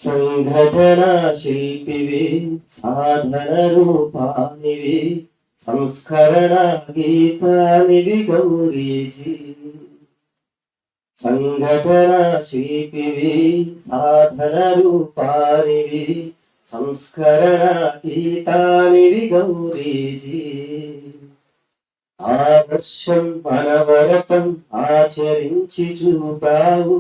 సంఘటన శిల్పివి సాధన రూపానివి సంస్కరణ గీతానివి గౌరీజీ. సంఘటన శిల్పివి సాధన రూపానివి సంస్కరణ గీతానివి గౌరీజీ. ఆదర్శం అనవరతం ఆచరించి చూపావు,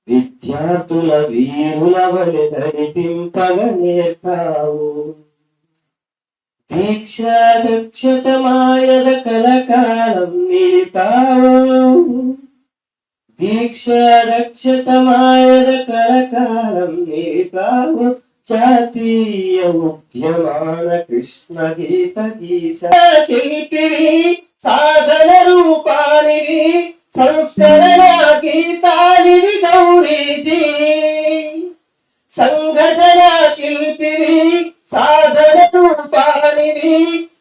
విద్యార్థుల వీరుల వలె నడిపింపగ నేర్పావు. దీక్షా దక్షత మాయద కలకాలం నిలిపావు, దీక్షా దక్షత మాయద కలకాలం నిలిపావు. జాతీయ ఉద్యమాన కృష్ణ గీత గీస శిల్పివి సాధన రూపానివి సంస్కరణ గీతానివి గౌరీజీ. సంఘటన శిల్పివి సాధన రూపానివి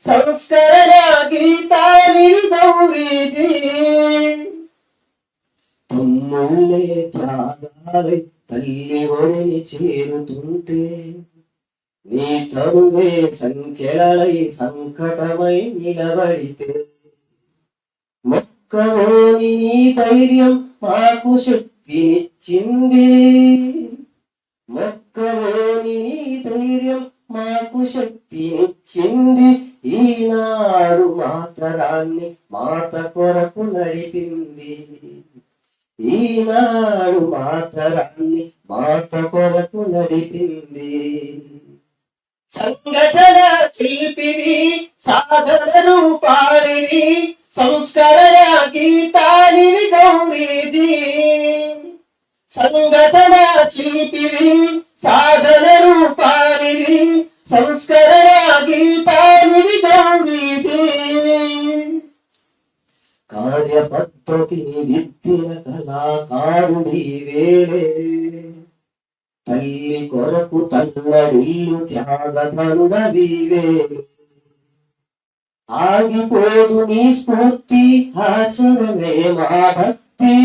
సంస్కరణ గీతానివి గౌరీజీ. తమ్ముళ్ళే త్యాగాలై తల్లి ఒడిని చేరుతుంటే, నీ తరువే సంఖ్యలై సంకటమై నిలబడితే, మొక్కలోని నీ ధైర్యం మాకు శక్తినిచ్చింది, మొక్కలోని నీ ధైర్యం మాకు శక్తినిచ్చింది. ఈనాడు మాతరాన్ని మాత కొరకు నడిపింది, ఈనాడు మాతరాన్ని మాత కొరకు నడిపింది. సంఘటన శిల్పివి సాధన రూపానివి సంస్కరణ గీతానివి గౌరీజీ. సంఘటన శిల్పివి సాధన రూపానివి సంస్కరణ గీతానివి గౌరీజీ. కార్యపద్ధతిని దిద్దిన కళాకారుడి వేలే, తల్లి కొరకు తల్లడిల్లు త్యాగధనుడవివే. ఆగిపోదు నీ స్ఫూర్తి ఆచరణే మా భక్తి,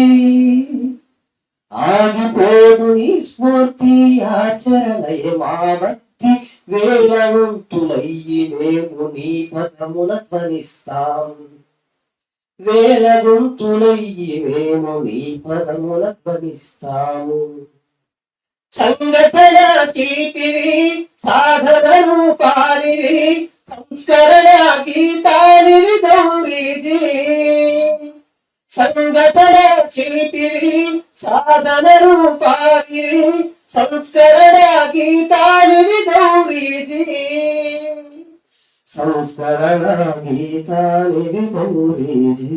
ఆగిపోదు నీ స్ఫూర్తి ఆచరణే మా భక్తి. వేలవంతులయ్యి మేము నీ పదముల ధ్వనిస్తాం, వేల గొంతులయ్యి మేము నీ పదముల ధ్వనిస్తాము. సంఘటన శిల్పివి సాధన రూపానివి సంస్కరణ గీతానివి గౌరీజీ. సంఘటన శిల్పివి సాధన రూపానివి సంస్కరణ గీతానివి గౌరీజీ. సంస్కరణ గీతానివి గౌరీజీ.